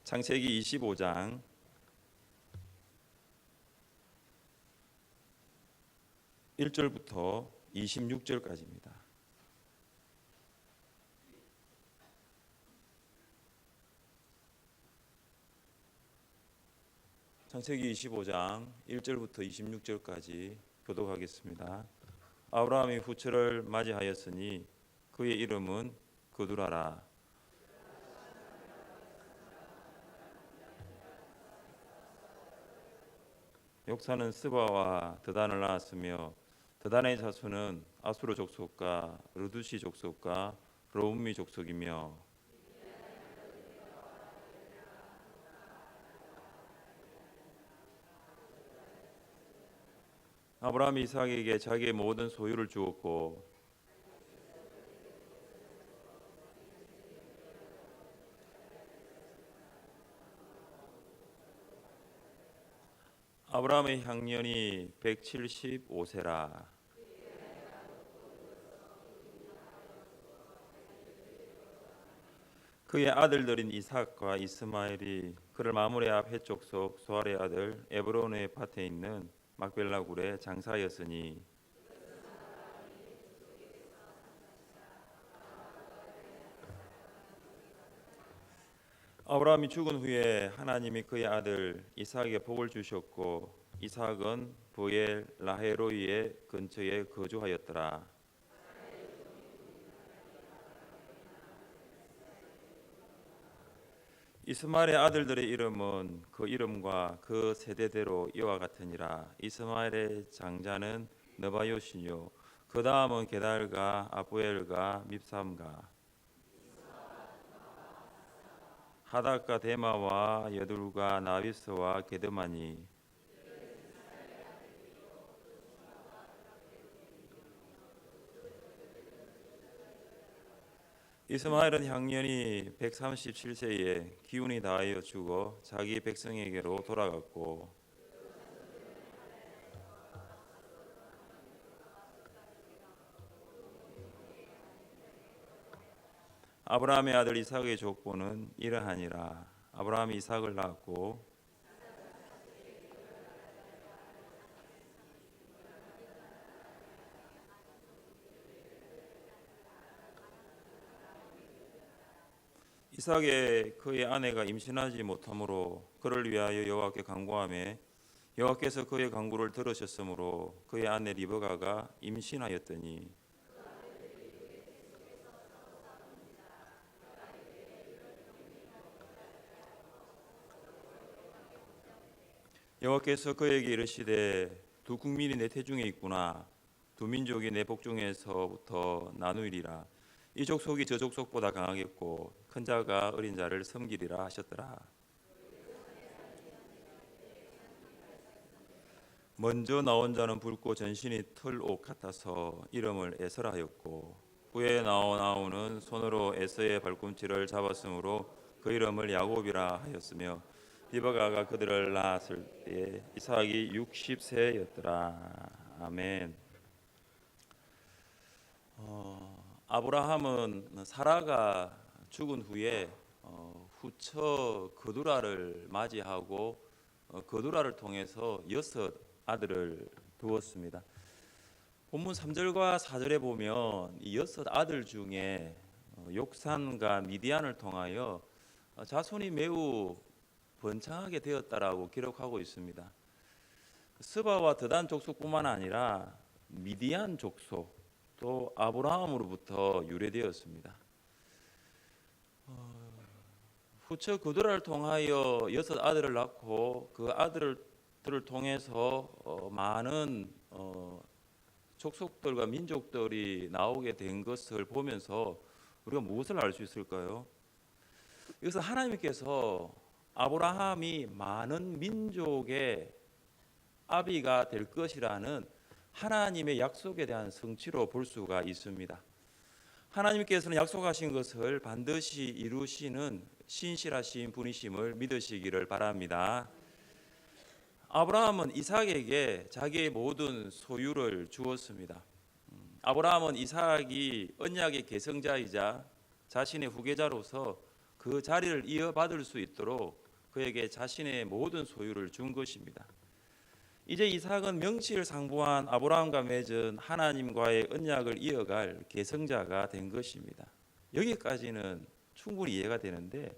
창세기 25장 1절부터 26절까지입니다. 창세기 25장 1절부터 26절까지 교독하겠습니다. 아브라함이 후처를 맞이하였으니 그의 이름은 그두라라. 욕사는 스바와 드단을 낳았으며 드단의 자손은 아수르 족속과 르두시 족속과 로움미 족속이며 아브라함이 이삭에게 자기의 모든 소유를 주었고 아브라함의 향년이 175세라. 그의 아들들인 이삭과 이스마엘이 그를 마므레 앞 해족속 소알의 아들 에브론의 밭에 있는 막벨라 굴에 장사하였으니 아브라함이 죽은 후에 하나님이 그의 아들 이삭에게 복을 주셨고 이삭은 브엘 라헤로이의 근처에 거주하였더라. 이스마엘의 아들들의 이름은 그 이름과 그 세대대로 이와 같으니라. 이스마엘의 장자는 느바요시뇨 그 다음은 게달과 아부엘과 밉삼과 하닥과 데마와 여둘과 나비스와 게드마니. 이스마엘은 향년이 137세에 기운이 다하여 죽어 자기 백성에게로 돌아갔고 아브라함의 아들 이삭의 족보는 이러하니라. 아브라함이 이삭을 낳았고 이삭의 그의 아내가 임신하지 못하므로 그를 위하여 여호와께 간구하매 여호와께서 그의 간구를 들으셨으므로 그의 아내 리브가가 임신하였더니 여호와께서 그에게 이르시되 두 국민이 내 태중에 있구나. 두 민족이 내 복중에서부터 나누리라. 이 족속이 저 족속보다 강하겠고 큰 자가 어린 자를 섬기리라 하셨더라. 먼저 나온 자는 붉고 전신이 털옷 같아서 이름을 에서라 하였고 후에 나온 아우는 손으로 에서의 발꿈치를 잡았으므로 그 이름을 야곱이라 하였으며 리브가가 그들을 낳았을 때에 이삭이 60세였더라. 아멘. 아브라함은 사라가 죽은 후에 후처 그두라를 맞이하고 그두라를 통해서 6 아들을 두었습니다. 본문 3절과 4절에 보면 이 6 아들 중에 욕산과 미디안을 통하여 자손이 매우 번창하게 되었다라고 기록하고 있습니다. 스바와 드단 족속뿐만 아니라 미디안 족속 또 아브라함으로부터 유래되었습니다. 후처 그두라를 통하여 6 아들을 낳고 그 아들들을 통해서 많은 족속들과 민족들이 나오게 된 것을 보면서 우리가 무엇을 알 수 있을까요? 이것은 하나님께서 아브라함이 많은 민족의 아비가 될 것이라는 하나님의 약속에 대한 성취로 볼 수가 있습니다. 하나님께서는 약속하신 것을 반드시 이루시는 신실하신 분이심을 믿으시기를 바랍니다. 아브라함은 이삭에게 자기의 모든 소유를 주었습니다. 아브라함은 이삭이 언약의 계승자이자 자신의 후계자로서 그 자리를 이어받을 수 있도록 그에게 자신의 모든 소유를 준 것입니다. 이제 이삭은 명치를 상부한 아브라함과 맺은 하나님과의 언약을 이어갈 계승자가 된 것입니다. 여기까지는 충분히 이해가 되는데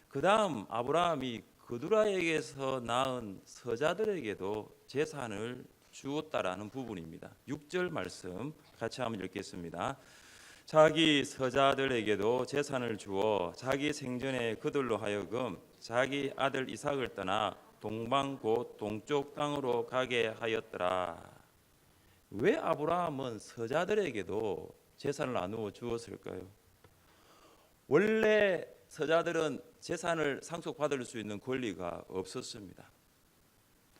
그 다음 아브라함이 그두라에게서 낳은 서자들에게도 재산을 주었다라는 부분입니다. 6절 말씀 같이 한번 읽겠습니다. 자기 서자들에게도 재산을 주어 자기 생전에 그들로 하여금 자기 아들 이삭을 떠나 동방 곧 동쪽 땅으로 가게 하였더라. 왜 아브라함은 서자들에게도 재산을 나누어 주었을까요? 원래 서자들은 재산을 상속받을 수 있는 권리가 없었습니다.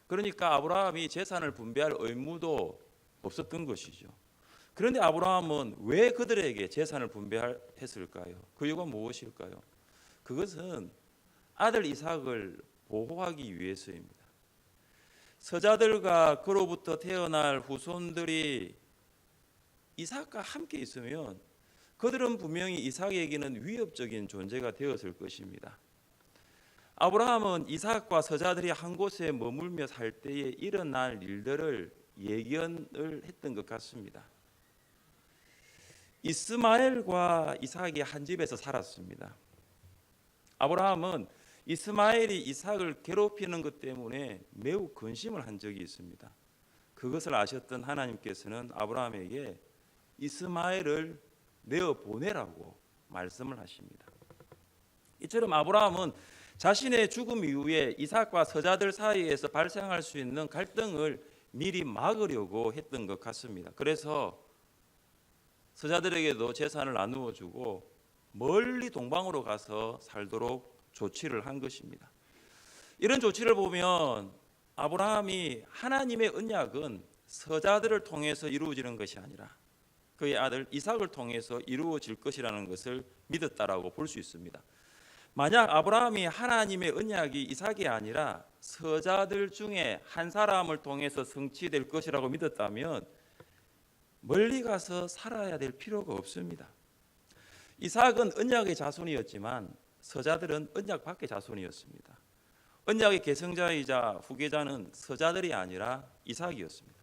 그러니까 아브라함이 재산을 분배할 의무도 없었던 것이죠. 그런데 아브라함은 왜 그들에게 재산을 분배했을까요? 그 이유가 무엇일까요? 그것은 아들 이삭을 보호하기 위해서입니다. 서자들과 그로부터 태어날 후손들이 이삭과 함께 있으면 그들은 분명히 이삭에게는 위협적인 존재가 되었을 것입니다. 아브라함은 이삭과 서자들이 한 곳에 머물며 살 때에 일어날 일들을 예견을 했던 것 같습니다. 이스마엘과 이삭이 한 집에서 살았습니다. 아브라함은 이스마엘이 이삭을 괴롭히는 것 때문에 매우 근심을 한 적이 있습니다. 그것을 아셨던 하나님께서는 아브라함에게 이스마엘을 내어 보내라고 말씀을 하십니다. 이처럼 아브라함은 자신의 죽음 이후에 이삭과 서자들 사이에서 발생할 수 있는 갈등을 미리 막으려고 했던 것 같습니다. 그래서 서자들에게도 재산을 나누어 주고 멀리 동방으로 가서 살도록 조치를 한 것입니다. 이런 조치를 보면 아브라함이 하나님의 언약은 서자들을 통해서 이루어지는 것이 아니라 그의 아들 이삭을 통해서 이루어질 것이라는 것을 믿었다라고 볼 수 있습니다. 만약 아브라함이 하나님의 언약이 이삭이 아니라 서자들 중에 한 사람을 통해서 성취될 것이라고 믿었다면 멀리 가서 살아야 될 필요가 없습니다. 이삭은 언약의 자손이었지만 서자들은 언약 밖의 자손이었습니다. 언약의 계승자이자 후계자는 서자들이 아니라 이삭이었습니다.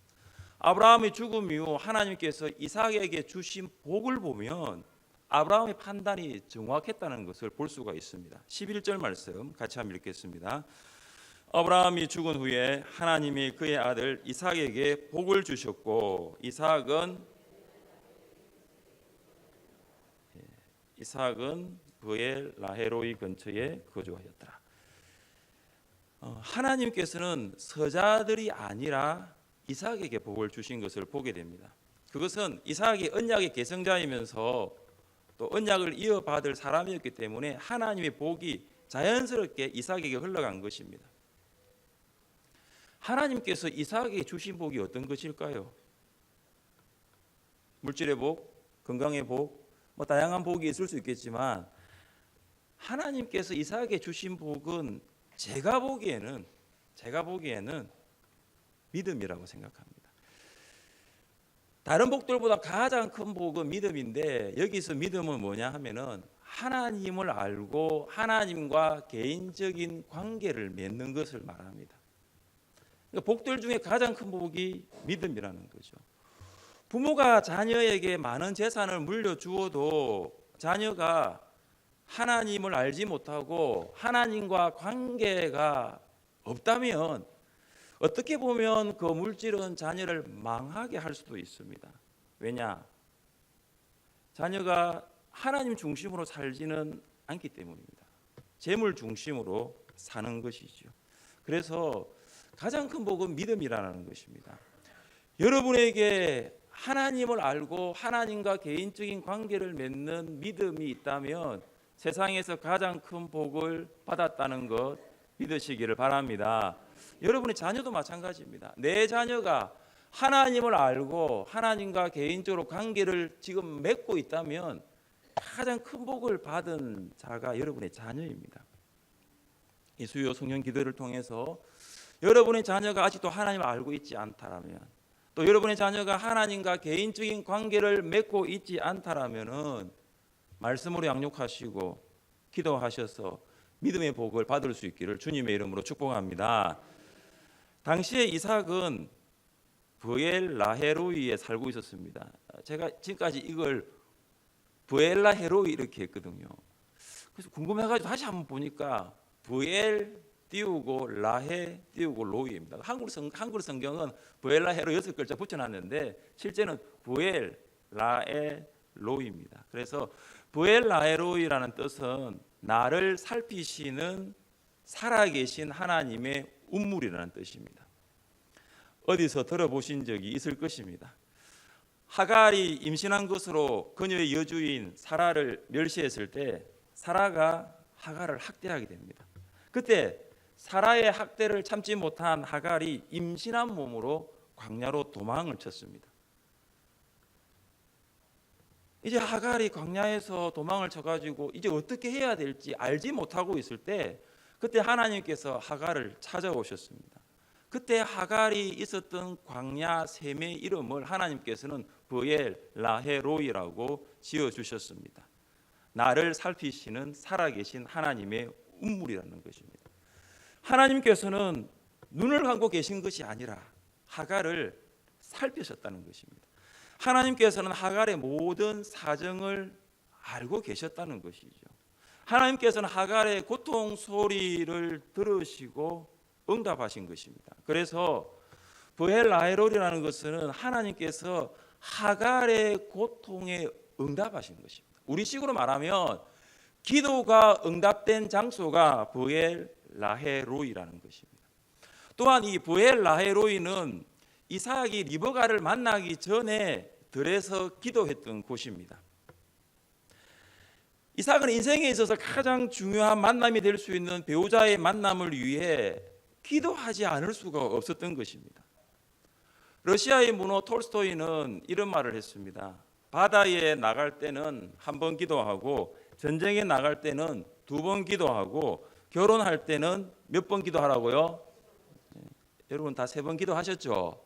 아브라함의 죽음 이후 하나님께서 이삭에게 주신 복을 보면 아브라함의 판단이 정확했다는 것을 볼 수가 있습니다. 11절 말씀 같이 한번 읽겠습니다. 아브라함이 죽은 후에 하나님이 그의 아들 이삭에게 복을 주셨고 이삭은 그의 라헤로이 근처에 거주하였더라. 하나님께서는 서자들이 아니라 이삭에게 복을 주신 것을 보게 됩니다. 그것은 이삭이 언약의 계승자이면서 또 언약을 이어받을 사람이었기 때문에 하나님의 복이 자연스럽게 이삭에게 흘러간 것입니다. 하나님께서 이삭에게 주신 복이 어떤 것일까요? 물질의 복, 건강의 복, 다양한 복이 있을 수 있겠지만 하나님께서 이삭에게 주신 복은 제가 보기에는 믿음이라고 생각합니다. 다른 복들보다 가장 큰 복은 믿음인데 여기서 믿음은 뭐냐 하면은 하나님을 알고 하나님과 개인적인 관계를 맺는 것을 말합니다. 그러니까 복들 중에 가장 큰 복이 믿음이라는 거죠. 부모가 자녀에게 많은 재산을 물려주어도 자녀가 하나님을 알지 못하고 하나님과 관계가 없다면 어떻게 보면 그 물질은 자녀를 망하게 할 수도 있습니다. 왜냐? 자녀가 하나님 중심으로 살지는 않기 때문입니다. 재물 중심으로 사는 것이죠. 그래서 가장 큰 복은 믿음이라는 것입니다. 여러분에게 하나님을 알고 하나님과 개인적인 관계를 맺는 믿음이 있다면 세상에서 가장 큰 복을 받았다는 것 믿으시기를 바랍니다. 여러분의 자녀도 마찬가지입니다. 내 자녀가 하나님을 알고 하나님과 개인적으로 관계를 지금 맺고 있다면 가장 큰 복을 받은 자가 여러분의 자녀입니다. 이 수요 성령 기도를 통해서 여러분의 자녀가 아직도 하나님을 알고 있지 않다라면 또 여러분의 자녀가 하나님과 개인적인 관계를 맺고 있지 않다라면은 말씀으로 양육하시고 기도하셔서 믿음의 복을 받을 수 있기를 주님의 이름으로 축복합니다. 당시에 이삭은 브엘라헤로이에 살고 있었습니다. 제가 지금까지 이걸 브엘라헤로이 이렇게 했거든요. 그래서 궁금해가지고 다시 한번 보니까 브엘 띄우고 라헤 띄우고 로이입니다. 한글 성경은 브엘라헤로 6글자 붙여놨는데 실제는 브엘 라에 로이입니다. 그래서 브엘라헤로이라는 뜻은 나를 살피시는 살아계신 하나님의 운물이라는 뜻입니다. 어디서 들어보신 적이 있을 것입니다. 하갈이 임신한 것으로 그녀의 여주인 사라를 멸시했을 때 사라가 하갈을 학대하게 됩니다. 그때 사라의 학대를 참지 못한 하갈이 임신한 몸으로 광야로 도망을 쳤습니다. 이제 하갈이 광야에서 도망을 쳐가지고 이제 어떻게 해야 될지 알지 못하고 있을 때 그때 하나님께서 하갈을 찾아오셨습니다. 그때 하갈이 있었던 광야 샘의 이름을 하나님께서는 브엘 라헤로이라고 지어주셨습니다. 나를 살피시는 살아계신 하나님의 운물이라는 것입니다. 하나님께서는 눈을 감고 계신 것이 아니라 하갈을 살피셨다는 것입니다. 하나님께서는 하갈의 모든 사정을 알고 계셨다는 것이죠. 하나님께서는 하갈의 고통 소리를 들으시고 응답하신 것입니다. 그래서 브엘라헤로이라는 것은 하나님께서 하갈의 고통에 응답하신 것입니다. 우리식으로 말하면 기도가 응답된 장소가 브엘라헤로이라는 것입니다. 또한 이 브엘라헤로이는 이삭이 리브가를 만나기 전에 들에서 기도했던 곳입니다. 이삭은 인생에 있어서 가장 중요한 만남이 될 수 있는 배우자의 만남을 위해 기도하지 않을 수가 없었던 것입니다. 러시아의 문호 톨스토이는 이런 말을 했습니다. 바다에 나갈 때는 한 번 기도하고 전쟁에 나갈 때는 2번 기도하고 결혼할 때는 몇 번 기도하라고요? 여러분 다 3번 기도하셨죠?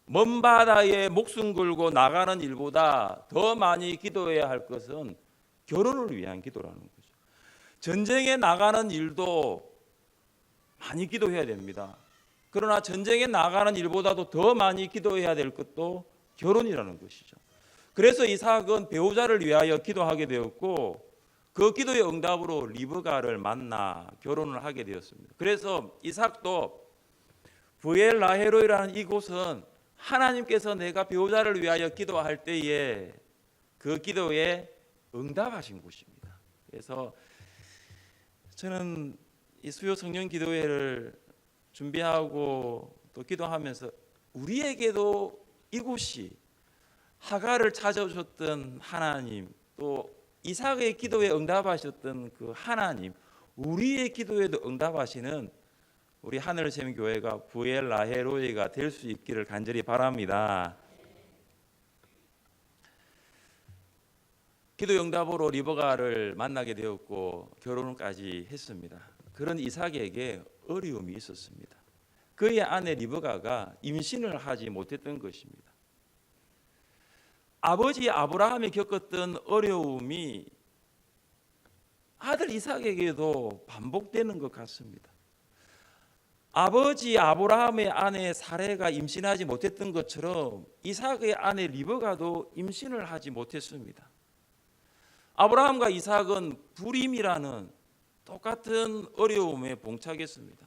먼 바다에 목숨 걸고 나가는 일보다 더 많이 기도해야 할 것은 결혼을 위한 기도라는 거죠. 전쟁에 나가는 일도 많이 기도해야 됩니다. 그러나 전쟁에 나가는 일보다도 더 많이 기도해야 될 것도 결혼이라는 것이죠. 그래서 이삭은 배우자를 위하여 기도하게 되었고 그 기도의 응답으로 리브가를 만나 결혼을 하게 되었습니다. 그래서 이삭도 브엘라헤로이라는 이곳은 하나님께서 내가 배우자를 위하여 기도할 때에 그 기도에 응답하신 곳입니다. 그래서 저는 이 수요 성령 기도회를 준비하고 또 기도하면서 우리에게도 이곳이 하갈을 찾아오셨던 하나님, 또 이삭의 기도에 응답하셨던 그 하나님, 우리의 기도에도 응답하시는 우리 하늘샘교회가 브엘라헤로이가 될 수 있기를 간절히 바랍니다. 기도 응답으로 리브가를 만나게 되었고 결혼까지 했습니다. 그런 이삭에게 어려움이 있었습니다. 그의 아내 리브가가 임신을 하지 못했던 것입니다. 아버지 아브라함이 겪었던 어려움이 아들 이삭에게도 반복되는 것 같습니다. 아버지 아브라함의 아내 사레가 임신하지 못했던 것처럼 이삭의 아내 리브가도 임신을 하지 못했습니다. 아브라함과 이삭은 불임이라는 똑같은 어려움에 봉착했습니다.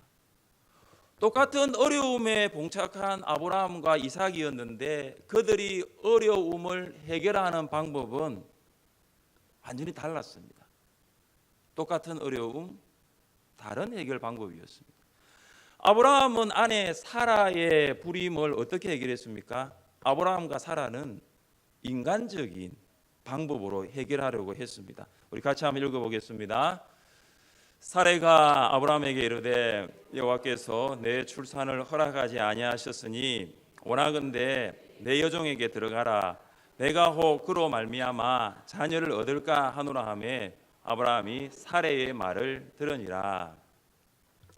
똑같은 어려움에 봉착한 아브라함과 이삭이었는데 그들이 어려움을 해결하는 방법은 완전히 달랐습니다. 똑같은 어려움, 다른 해결 방법이었습니다. 아브라함은 아내 사라의 불임을 어떻게 해결했습니까? 아브라함과 사라는 인간적인 방법으로 해결하려고 했습니다. 우리 같이 한번 읽어보겠습니다. 사레가 아브라함에게 이르되 여호와께서 내 출산을 허락하지 아니하셨으니 원하건대 내 여종에게 들어가라. 내가 혹 그로 말미암아 자녀를 얻을까 하노라 하매 아브라함이 사레의 말을 들으니라.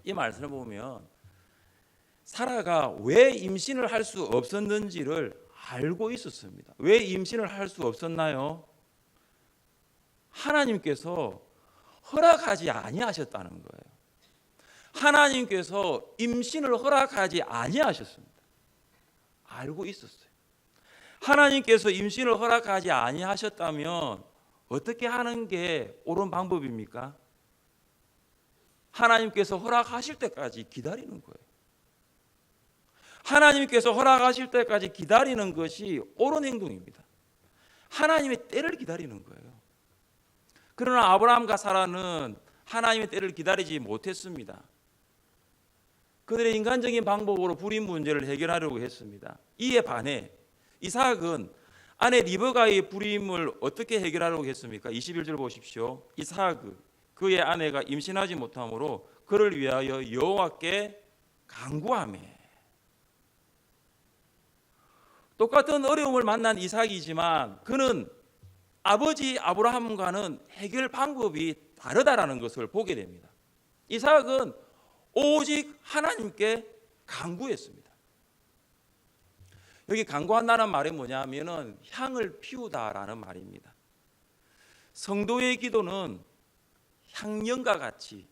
이 말씀을 보면 사라가 왜 임신을 할 수 없었는지를 알고 있었습니다. 왜 임신을 할 수 없었나요? 하나님께서 허락하지 아니하셨다는 거예요. 하나님께서 임신을 허락하지 아니하셨습니다. 알고 있었어요. 하나님께서 임신을 허락하지 아니하셨다면 어떻게 하는 게 옳은 방법입니까? 하나님께서 허락하실 때까지 기다리는 거예요. 하나님께서 허락하실 때까지 기다리는 것이 옳은 행동입니다. 하나님의 때를 기다리는 거예요. 그러나 아브라함과 사라는 하나님의 때를 기다리지 못했습니다. 그들의 인간적인 방법으로 불임 문제를 해결하려고 했습니다. 이에 반해 이삭은 아내 리브가의 불임을 어떻게 해결하려고 했습니까? 21절 보십시오. 이삭은 그의 아내가 임신하지 못하므로 그를 위하여 여호와께 간구하매. 똑같은 어려움을 만난 이삭이지만 그는 아버지 아브라함과는 해결 방법이 다르다라는 것을 보게 됩니다. 이삭은 오직 하나님께 간구했습니다. 여기 간구한다는 말이 뭐냐면은 향을 피우다라는 말입니다. 성도의 기도는 향연과 같이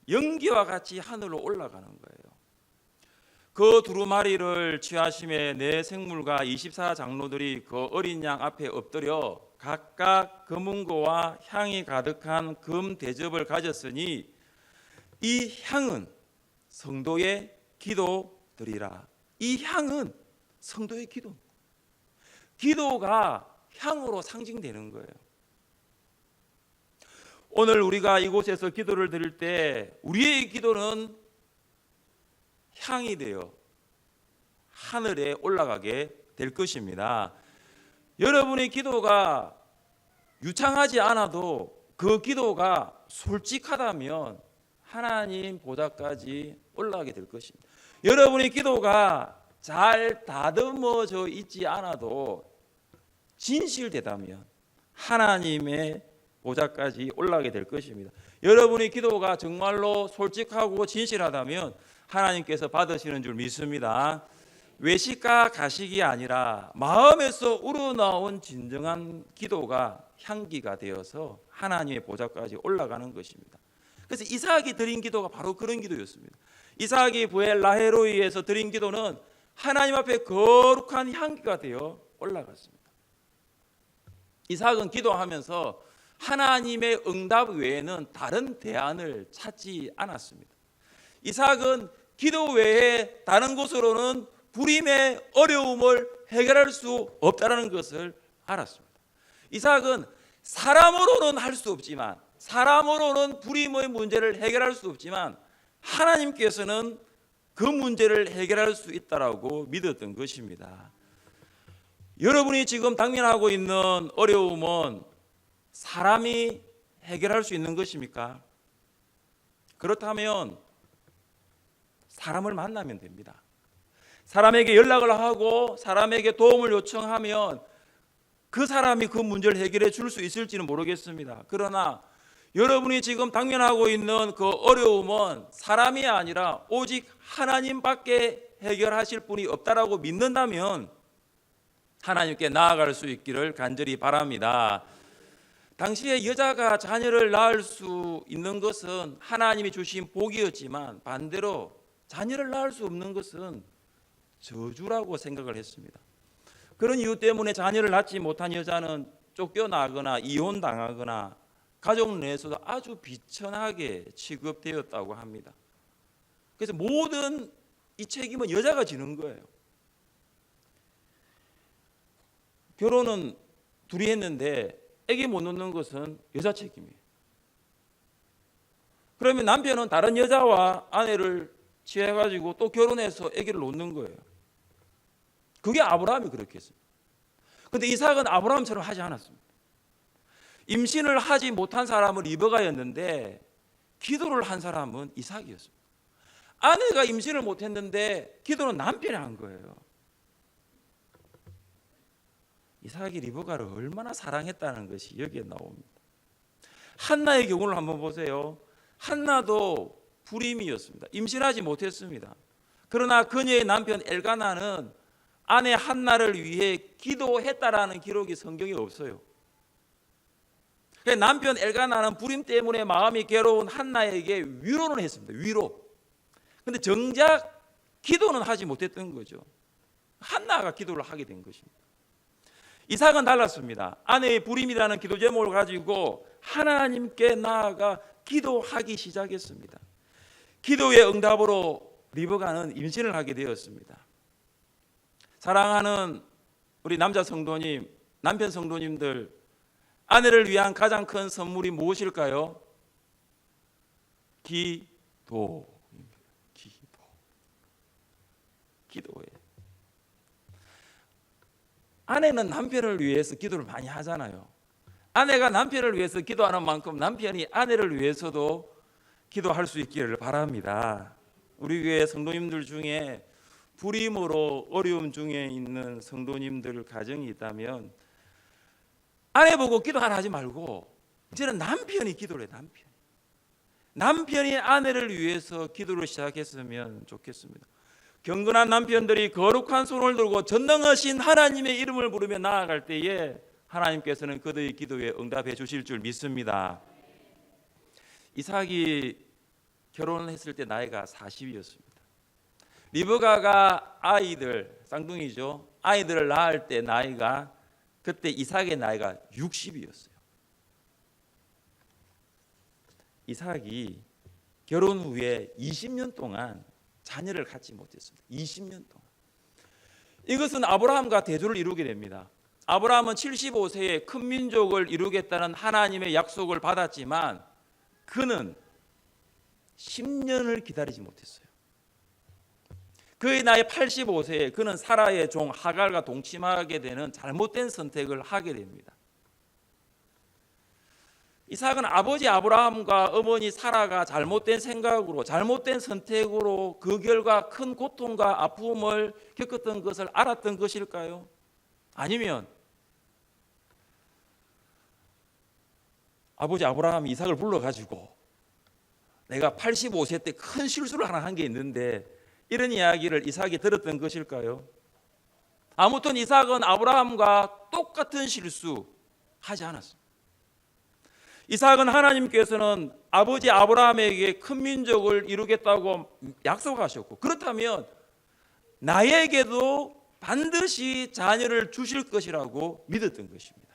연기와 같이 하늘로 올라가는 거예요. 그 두루마리를 취하심에 네 생물과 24장로들이 그 어린 양 앞에 엎드려 각각 금은고와 향이 가득한 금 대접을 가졌으니 이 향은 성도의 기도들이라. 이 향은 성도의 기도. 기도가 향으로 상징되는 거예요. 오늘 우리가 이곳에서 기도를 드릴 때 우리의 기도는 향이 되어 하늘에 올라가게 될 것입니다. 여러분의 기도가 유창하지 않아도 그 기도가 솔직하다면 하나님 보좌까지 올라가게 될 것입니다. 여러분의 기도가 잘 다듬어져 있지 않아도 진실되다면 하나님의 보좌까지 올라가게 될 것입니다. 여러분의 기도가 정말로 솔직하고 진실하다면 하나님께서 받으시는 줄 믿습니다. 외식과 가식이 아니라 마음에서 우러나온 진정한 기도가 향기가 되어서 하나님의 보좌까지 올라가는 것입니다. 그래서 이삭이 드린 기도가 바로 그런 기도였습니다. 이삭이 부엘 라헤로이에서 드린 기도는 하나님 앞에 거룩한 향기가 되어 올라갔습니다. 이삭은 기도하면서 하나님의 응답 외에는 다른 대안을 찾지 않았습니다. 이삭은 기도 외에 다른 곳으로는 불임의 어려움을 해결할 수 없다는 것을 알았습니다. 이삭은 사람으로는 할 수 없지만, 사람으로는 불임의 문제를 해결할 수 없지만 하나님께서는 그 문제를 해결할 수 있다라고 믿었던 것입니다. 여러분이 지금 당면하고 있는 어려움은 사람이 해결할 수 있는 것입니까? 그렇다면 사람을 만나면 됩니다. 사람에게 연락을 하고 사람에게 도움을 요청하면 그 사람이 그 문제를 해결해 줄 수 있을지는 모르겠습니다. 그러나 여러분이 지금 당면하고 있는 그 어려움은 사람이 아니라 오직 하나님밖에 해결하실 분이 없다라고 믿는다면 하나님께 나아갈 수 있기를 간절히 바랍니다. 당시에 여자가 자녀를 낳을 수 있는 것은 하나님이 주신 복이었지만 반대로 자녀를 낳을 수 없는 것은 저주라고 생각을 했습니다. 그런 이유 때문에 자녀를 낳지 못한 여자는 쫓겨나거나 이혼당하거나 가족 내에서도 아주 비천하게 취급되었다고 합니다. 그래서 모든 이 책임은 여자가 지는 거예요. 결혼은 둘이 했는데 아기 못 놓는 것은 여자 책임이에요. 그러면 남편은 다른 여자와 아내를 취해가지고 또 결혼해서 아기를 놓는 거예요. 그게 아브라함이 그렇게 했습니다. 그런데 이삭은 아브라함처럼 하지 않았습니다. 임신을 하지 못한 사람은 리브가였는데 기도를 한 사람은 이삭이었습니다. 아내가 임신을 못했는데 기도는 남편이 한 거예요. 이삭이 리브가를 얼마나 사랑했다는 것이 여기에 나옵니다. 한나의 경우를 한번 보세요. 한나도 불임이었습니다. 임신하지 못했습니다. 그러나 그녀의 남편 엘가나는 아내 한나를 위해 기도했다라는 기록이 성경에 없어요. 남편 엘가나는 불임 때문에 마음이 괴로운 한나에게 위로는 했습니다. 위로. 근데 정작 기도는 하지 못했던 거죠. 한나가 기도를 하게 된 것입니다. 이삭은 달랐습니다. 아내의 불임이라는 기도 제목을 가지고 하나님께 나아가 기도하기 시작했습니다. 기도의 응답으로 리브가는 임신을 하게 되었습니다. 사랑하는 우리 남자 성도님, 남편 성도님들, 아내를 위한 가장 큰 선물이 무엇일까요? 기도입니다. 기도예요. 아내는 남편을 위해서 기도를 많이 하잖아요. 아내가 남편을 위해서 기도하는 만큼 남편이 아내를 위해서도 기도할 수 있기를 바랍니다. 우리 교회 성도님들 중에 불임으로 어려움 중에 있는 성도님들 가정이 있다면 아내 보고 기도 하나 하지 말고 이제는 남편이 기도를 해요. 남편이 아내를 위해서 기도를 시작했으면 좋겠습니다. 경건한 남편들이 거룩한 손을 들고 전능하신 하나님의 이름을 부르며 나아갈 때에 하나님께서는 그들의 기도에 응답해 주실 줄 믿습니다. 이삭이 결혼했을 때 나이가 40이었습니다. 리브가가 아이들, 쌍둥이죠, 아이들을 낳을 때 나이가, 그때 이삭의 나이가 60이었어요. 이삭이 결혼 후에 20년 동안 자녀를 갖지 못했습니다. 20년 동안. 이것은 아브라함과 대조를 이루게 됩니다. 아브라함은 75세에 큰 민족을 이루겠다는 하나님의 약속을 받았지만 그는 10년을 기다리지 못했어요. 그의 나이 85세에 그는 사라의 종 하갈과 동침하게 되는 잘못된 선택을 하게 됩니다. 이삭은 아버지 아브라함과 어머니 사라가 잘못된 생각으로, 잘못된 선택으로 그 결과 큰 고통과 아픔을 겪었던 것을 알았던 것일까요? 아니면 아버지 아브라함이 이삭을 불러가지고 내가 85세 때 큰 실수를 하나 한 게 있는데 이런 이야기를 이삭이 들었던 것일까요? 아무튼 이삭은 아브라함과 똑같은 실수 하지 않았습니다. 이삭은 하나님께서는 아버지 아브라함에게 큰 민족을 이루겠다고 약속하셨고 그렇다면 나에게도 반드시 자녀를 주실 것이라고 믿었던 것입니다.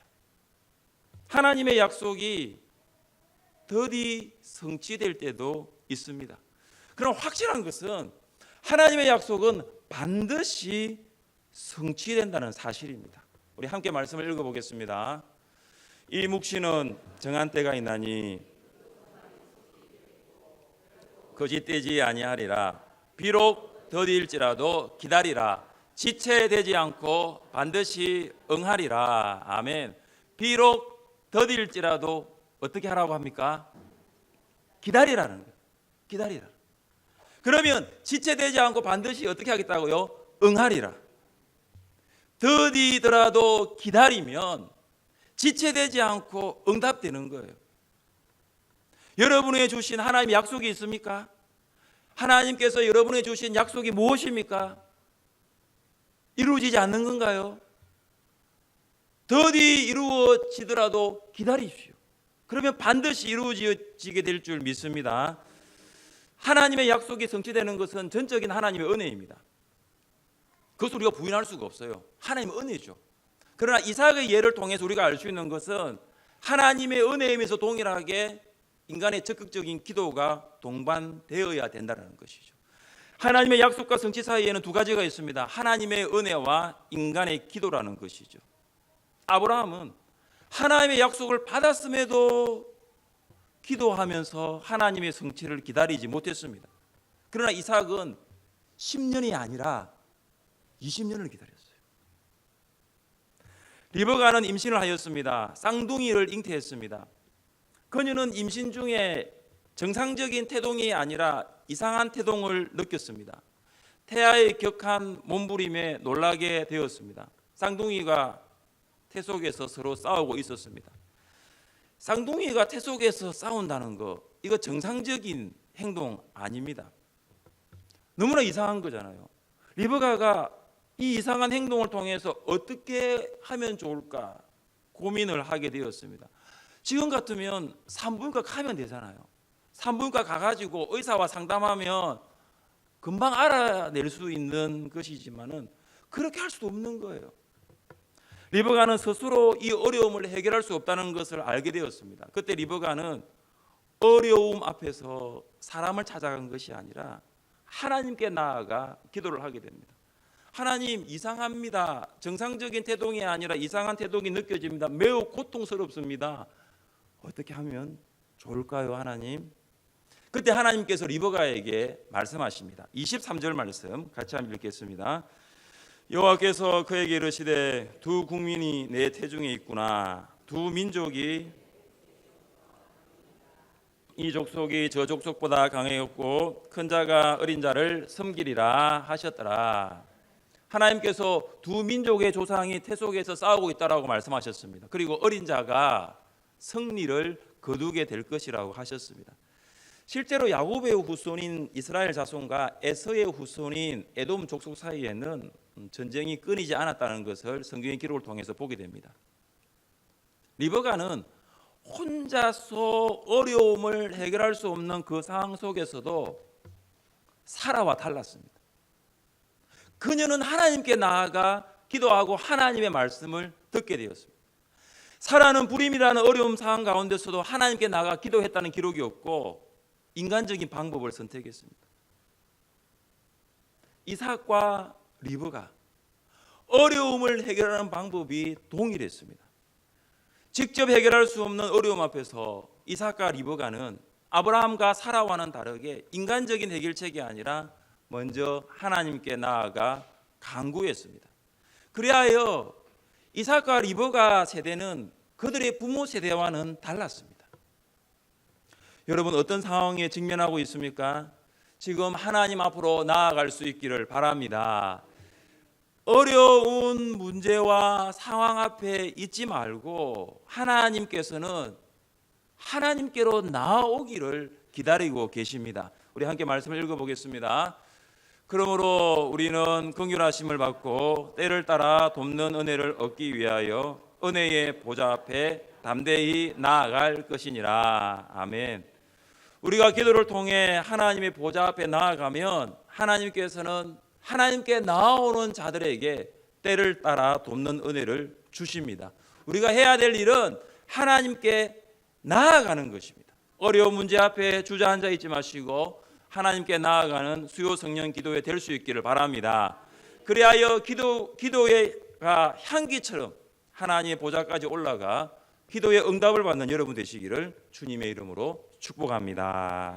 하나님의 약속이 더디 성취될 때도 있습니다. 그럼 확실한 것은 하나님의 약속은 반드시 성취된다는 사실입니다. 우리 함께 말씀을 읽어보겠습니다. 이 묵시는 정한 때가 있나니 거짓되지 아니하리라. 비록 더디일지라도 기다리라. 지체되지 않고 반드시 응하리라. 아멘. 비록 더디일지라도 어떻게 하라고 합니까? 기다리라는 거예요. 기다리라. 그러면 지체되지 않고 반드시 어떻게 하겠다고요? 응하리라. 더디더라도 기다리면 지체되지 않고 응답되는 거예요. 여러분에게 주신 하나님의 약속이 있습니까? 하나님께서 여러분에게 주신 약속이 무엇입니까? 이루어지지 않는 건가요? 더디 이루어지더라도 기다리십시오. 그러면 반드시 이루어지게 될 줄 믿습니다. 하나님의 약속이 성취되는 것은 전적인 하나님의 은혜입니다. 그것을 우리가 부인할 수가 없어요. 하나님의 은혜죠. 그러나 이삭의 예를 통해서 우리가 알 수 있는 것은 하나님의 은혜이면서 동일하게 인간의 적극적인 기도가 동반되어야 된다는 것이죠. 하나님의 약속과 성취 사이에는 두 가지가 있습니다. 하나님의 은혜와 인간의 기도라는 것이죠. 아브라함은 하나님의 약속을 받았음에도 기도하면서 하나님의 성취를 기다리지 못했습니다. 그러나 이삭은 10년이 아니라 20년을 기다렸어요. 리브가는 임신을 하였습니다. 쌍둥이를 잉태했습니다. 그녀는 임신 중에 정상적인 태동이 아니라 이상한 태동을 느꼈습니다. 태아의 격한 몸부림에 놀라게 되었습니다. 쌍둥이가 태 속에서 서로 싸우고 있었습니다. 쌍둥이가 태 속에서 싸운다는 거, 이거 정상적인 행동 아닙니다. 너무나 이상한 거잖아요. 리브가가 이 이상한 행동을 통해서 어떻게 하면 좋을까 고민을 하게 되었습니다. 지금 같으면 산부인과 가면 되잖아요. 산부인과 가가지고 의사와 상담하면 금방 알아낼 수 있는 것이지만은 그렇게 할 수도 없는 거예요. 리버가는 스스로 이 어려움을 해결할 수 없다는 것을 알게 되었습니다. 그때 리버가는 어려움 앞에서 사람을 찾아간 것이 아니라 하나님께 나아가 기도를 하게 됩니다. 하나님, 이상합니다. 정상적인 태동이 아니라 이상한 태동이 느껴집니다. 매우 고통스럽습니다. 어떻게 하면 좋을까요, 하나님? 그때 하나님께서 리버가에게 말씀하십니다. 23절 말씀 같이 한번 읽겠습니다. 여호와께서 그에게 이르시되 두 국민이 내 태중에 있구나. 두 민족이 이 족속이 저 족속보다 강하였고 큰 자가 어린 자를 섬기리라 하셨더라. 하나님께서 두 민족의 조상이 태속에서 싸우고 있다라고 말씀하셨습니다. 그리고 어린 자가 승리를 거두게 될 것이라고 하셨습니다. 실제로 야곱의 후손인 이스라엘 자손과 에서의 후손인 에돔 족속 사이에는 전쟁이 끊이지 않았다는 것을 성경의 기록을 통해서 보게 됩니다. 리버가는 혼자서 어려움을 해결할 수 없는 그 상황 속에서도 사라와 달랐습니다. 그녀는 하나님께 나아가 기도하고 하나님의 말씀을 듣게 되었습니다. 사라는 불임이라는 어려움 상황 가운데서도 하나님께 나아가 기도했다는 기록이 없고 인간적인 방법을 선택했습니다. 이삭과 리브가 어려움을 해결하는 방법이 동일했습니다. 직접 해결할 수 없는 어려움 앞에서 이삭과 리브가는 아브라함과 사라와는 다르게 인간적인 해결책이 아니라 먼저 하나님께 나아가 간구했습니다. 그리하여 이삭과 리브가 세대는 그들의 부모 세대와는 달랐습니다. 여러분, 어떤 상황에 직면하고 있습니까? 지금 하나님 앞으로 나아갈 수 있기를 바랍니다. 어려운 문제와 상황 앞에 있지 말고 하나님께서는 하나님께로 나아오기를 기다리고 계십니다. 우리 함께 말씀을 읽어보겠습니다. 그러므로 우리는 긍휼하심을 받고 때를 따라 돕는 은혜를 얻기 위하여 은혜의 보좌 앞에 담대히 나아갈 것이니라. 아멘. 우리가 기도를 통해 하나님의 보좌 앞에 나아가면 하나님께서는 하나님께 나아오는 자들에게 때를 따라 돕는 은혜를 주십니다. 우리가 해야 될 일은 하나님께 나아가는 것입니다. 어려운 문제 앞에 주저앉아 있지 마시고 하나님께 나아가는 수요 성령 기도에 될 수 있기를 바랍니다. 그리하여 기도가 향기처럼 하나님의 보좌까지 올라가 기도의 응답을 받는 여러분 되시기를 주님의 이름으로 축복합니다.